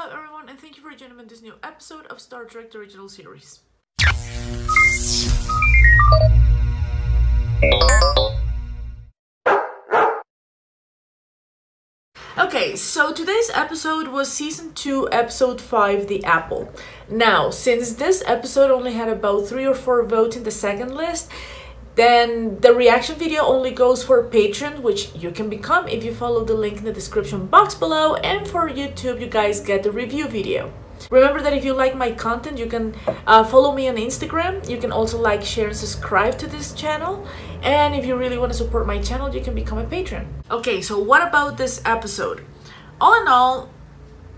Hello everyone, and thank you for joining me in this new episode of Star Trek The Original Series. Okay, so today's episode was Season 2, Episode 5, The Apple. Now, since this episode only had about 3 or 4 votes in the second list, then the reaction video only goes for Patreon, which you can become if you follow the link in the description box below, and for YouTube you guys get the review video. Remember that if you like my content, you can follow me on Instagram. You can also like, share, and subscribe to this channel. And if you really want to support my channel, you can become a patron. Okay, so what about this episode? All in all,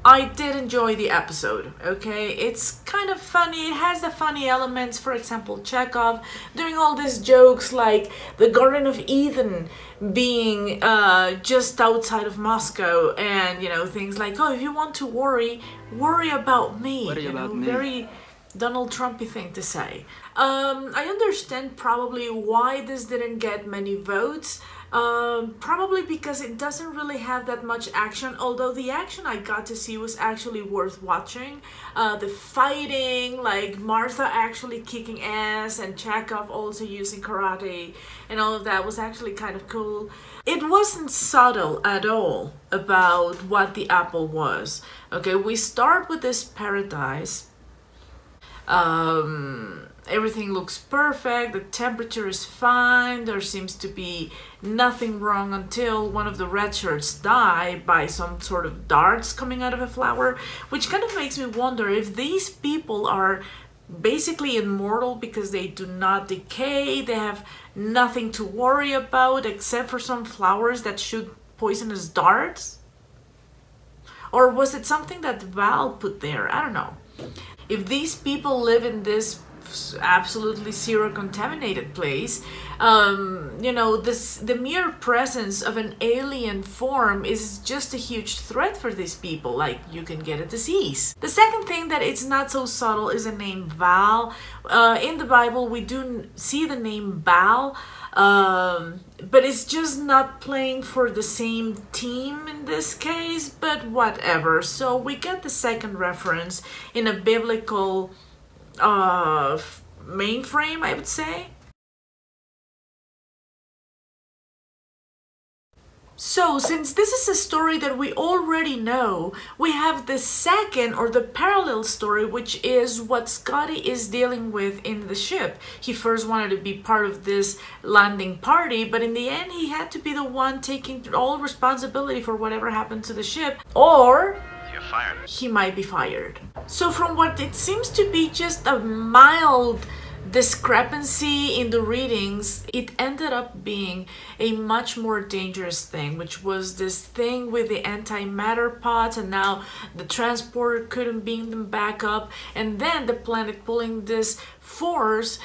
I did enjoy the episode, okay? It's kind of funny. It has the funny elements. For example, Chekhov doing all these jokes like the Garden of Eden being just outside of Moscow, and, you know, things like, oh, if you want to worry about me. Very Donald Trumpy thing to say. I understand probably why this didn't get many votes. Probably because it doesn't really have that much action, although the action I got to see was actually worth watching. The fighting, like Martha actually kicking ass and Chekhov also using karate and all of that was actually kind of cool. It wasn't subtle at all about what the apple was. Okay, we start with this paradise. Everything looks perfect, the temperature is fine, there seems to be nothing wrong until one of the red shirts die by some sort of darts coming out of a flower, which kind of makes me wonder if these people are basically immortal because they do not decay, they have nothing to worry about except for some flowers that shoot poisonous darts? Or was it something that Val put there? I don't know. If these people live in this absolutely zero contaminated place, you know, the mere presence of an alien form is just a huge threat for these people. Like, you can get a disease. The second thing that it's not so subtle is the name Val. In the Bible we do see the name Baal, but it's just not playing for the same team in this case, but whatever. So we get the second reference in a biblical mainframe, I would say. So, since this is a story that we already know, we have the second or the parallel story, which is what Scotty is dealing with in the ship. He first wanted to be part of this landing party, but in the end he had to be the one taking all responsibility for whatever happened to the ship, or he might be fired. So from what it seems to be just a mild discrepancy in the readings, it ended up being a much more dangerous thing, which was this thing with the antimatter pods, and now the transporter couldn't beam them back up, and then the planet pulling this force,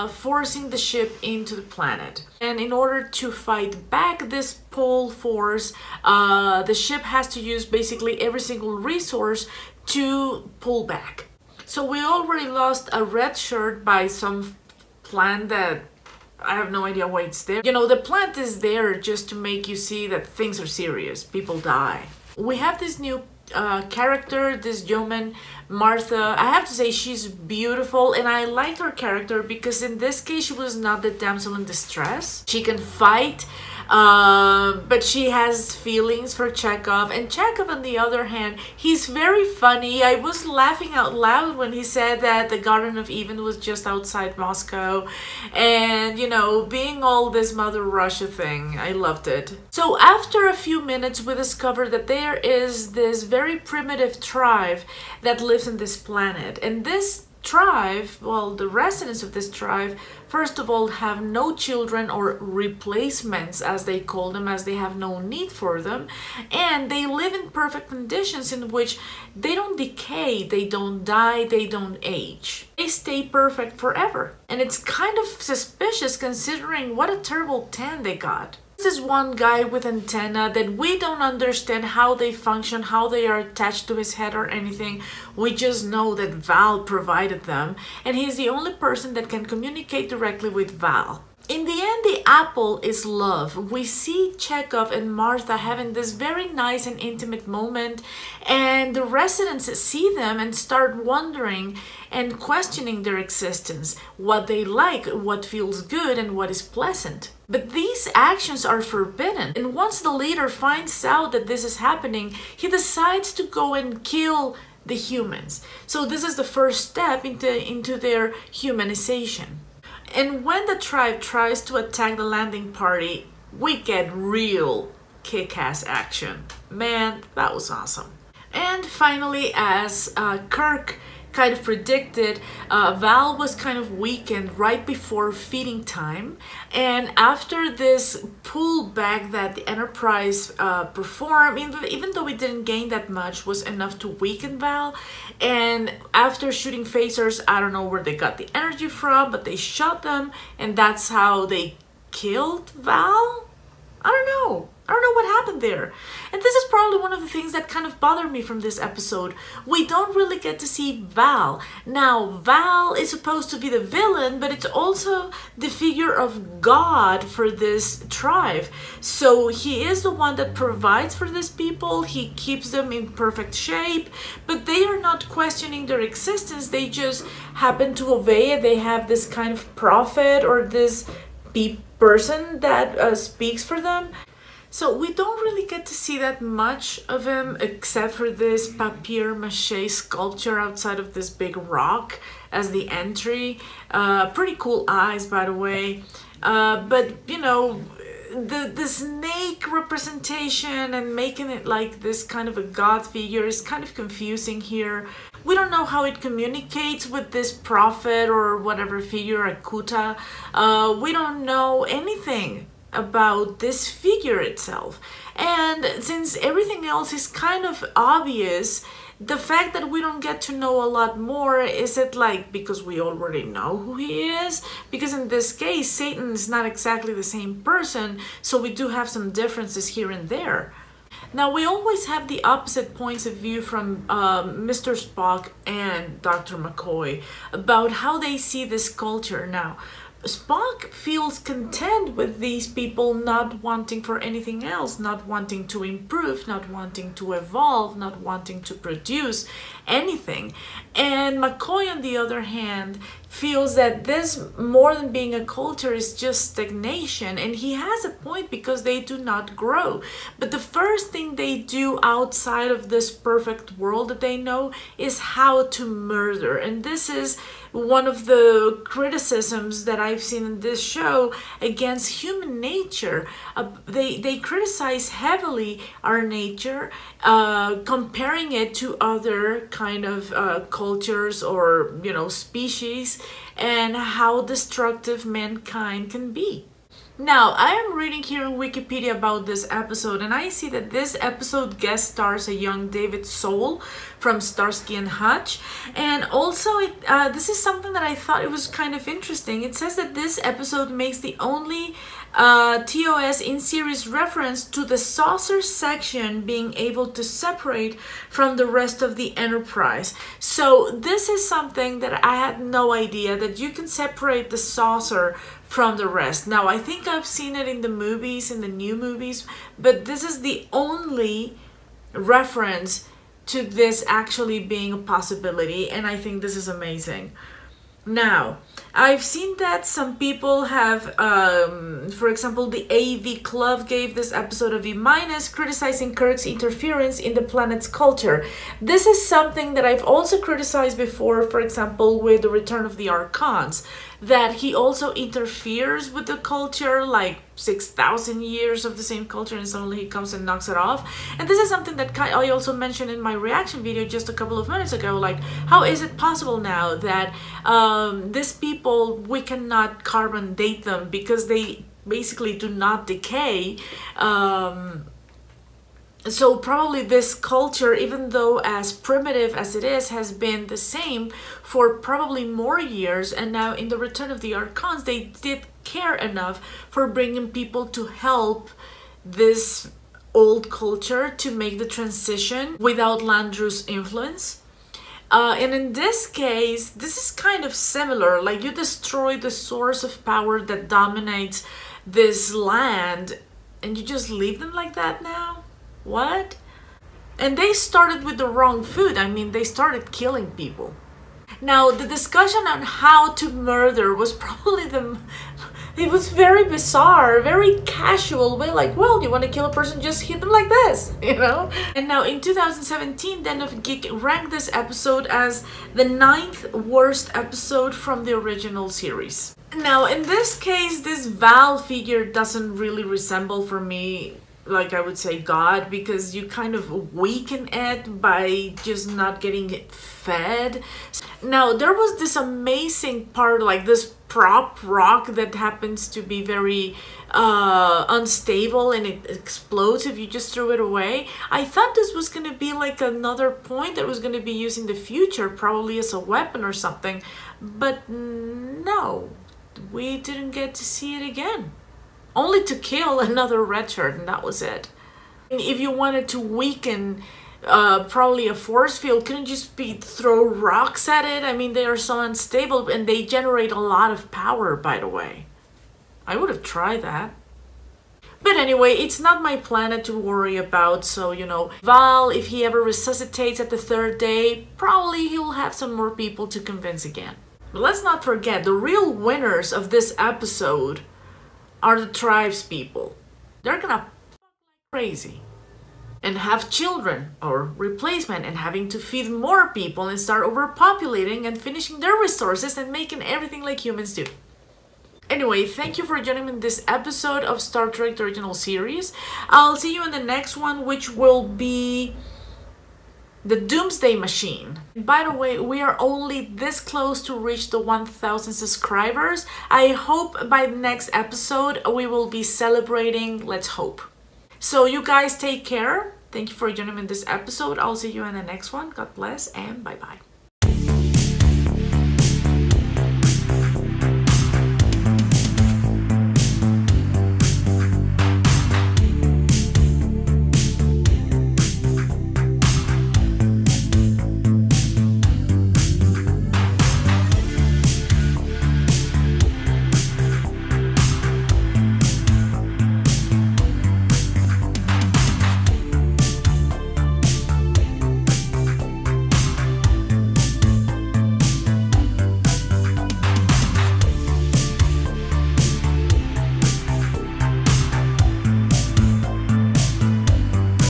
forcing the ship into the planet. And in order to fight back this pull force, the ship has to use basically every single resource to pull back. So we already lost a red shirt by some plant that I have no idea why it's there. You know, the plant is there just to make you see that things are serious. People die. We have this new character, this yeoman, Martha. I have to say she's beautiful, and I like her character because in this case she was not the damsel in distress. She can fight, but she has feelings for Chekhov, and Chekhov on the other hand, he's very funny. I was laughing out loud when he said that the Garden of Eden was just outside Moscow, and, you know, being all this Mother Russia thing. I loved it. So after a few minutes we discover that there is this very primitive tribe that lives on this planet, and this tribe, well, the residents of this tribe, first of all, have no children or replacements, as they call them, as they have no need for them, and they live in perfect conditions in which they don't decay, they don't die, they don't age. They stay perfect forever. And it's kind of suspicious considering what a terrible tan they got. This is one guy with antenna that we don't understand how they function, how they are attached to his head or anything. We just know that Val provided them, and he's the only person that can communicate directly with Val. In the end, the apple is love. We see Chekhov and Martha having this very nice and intimate moment, and the residents see them and start wondering and questioning their existence, what they like, what feels good, and what is pleasant. But these actions are forbidden, and once the leader finds out that this is happening, he decides to go and kill the humans. So this is the first step into their humanization. And when the tribe tries to attack the landing party, we get real kick-ass action. Man, that was awesome. And finally, as Kirk kind of predicted, Val was kind of weakened right before feeding time. And after this pullback that the Enterprise performed, even though we didn't gain that much, was enough to weaken Val. And after shooting phasers, I don't know where they got the energy from, but they shot them, and that's how they killed Val? I don't know what happened there. And this is probably one of the things that kind of bothered me from this episode. We don't really get to see Val. Now, Val is supposed to be the villain, but it's also the figure of God for this tribe. So he is the one that provides for these people. He keeps them in perfect shape, but they are not questioning their existence. They just happen to obey it. They have this kind of prophet or this person that speaks for them. So we don't really get to see that much of him except for this papier-mâché sculpture outside of this big rock as the entry. Pretty cool eyes, by the way. But, you know, the snake representation and making it like this kind of a god figure is kind of confusing here. We don't know how it communicates with this prophet or whatever figure, Akuta. We don't know anything about this figure itself. And since everything else is kind of obvious, the fact that we don't get to know a lot more, is it like because we already know who he is? Because in this case, Satan is not exactly the same person, so we do have some differences here and there. Now, we always have the opposite points of view from Mr. Spock and Dr. McCoy about how they see this culture. Now, Spock feels content with these people not wanting for anything else, not wanting to improve, not wanting to evolve, not wanting to produce anything. And McCoy, on the other hand, feels that this, more than being a culture, is just stagnation. And he has a point because they do not grow. But the first thing they do outside of this perfect world that they know is how to murder. And this is one of the criticisms that I've seen in this show against human nature. They criticize heavily our nature, comparing it to other kind of cultures or, you know, species, and how destructive mankind can be. Now, I am reading here in Wikipedia about this episode, and I see that this episode guest stars a young David Soul from Starsky and Hutch. And also, this is something that I thought it was kind of interesting. It says that this episode makes the only TOS in-series reference to the saucer section being able to separate from the rest of the Enterprise. So this is something that I had no idea, that you can separate the saucer from the rest. Now, I think I've seen it in the movies, in the new movies, but this is the only reference to this actually being a possibility, and I think this is amazing. Now, I've seen that some people have, for example, the AV Club gave this episode a B-, criticizing Kirk's interference in the planet's culture. This is something that I've also criticized before, for example, with the Return of the Archons, that he also interferes with the culture, like 6,000 years of the same culture, and suddenly he comes and knocks it off. And this is something that I also mentioned in my reaction video just a couple of minutes ago, like, how is it possible now that these people, we cannot carbon date them because they basically do not decay? So probably this culture, even though as primitive as it is, has been the same for probably more years. And now in the Return of the Archons, they did care enough for bringing people to help this old culture to make the transition without Landru's influence. And in this case, this is kind of similar. Like, you destroy the source of power that dominates this land, and you just leave them like that now? What? And they started with the wrong food. I mean, they started killing people. Now, the discussion on how to murder was probably it was very bizarre, very casual way, like, well, you want to kill a person, just hit them like this, you know? And now in 2017, Den of Geek ranked this episode as the 9th worst episode from the original series. Now, in this case, this Val figure doesn't really resemble, for me, like I would say, God, because you kind of weaken it by just not getting it fed. Now, there was this amazing part, like this prop rock that happens to be very unstable, and it explodes if you just threw it away. I thought this was going to be like another point that was going to be used in the future, probably as a weapon or something, but no, we didn't get to see it again. Only to kill another red shirt, and that was it. And if you wanted to weaken probably a force field, couldn't you just throw rocks at it? I mean, they are so unstable, and they generate a lot of power, by the way. I would have tried that. But anyway, it's not my planet to worry about, so, you know, Val, if he ever resuscitates at the 3rd day, probably he'll have some more people to convince again. But let's not forget, the real winners of this episode are the tribes people. They're gonna like crazy and have children or replacement and having to feed more people and start overpopulating and finishing their resources and making everything like humans do. Anyway, thank you for joining me in this episode of Star Trek The Original Series. I'll see you in the next one, which will be the Doomsday Machine. By the way, we are only this close to reach the 1,000 subscribers. I hope by the next episode we will be celebrating, let's hope. So you guys take care. Thank you for joining me in this episode. I'll see you in the next one. God bless and bye-bye.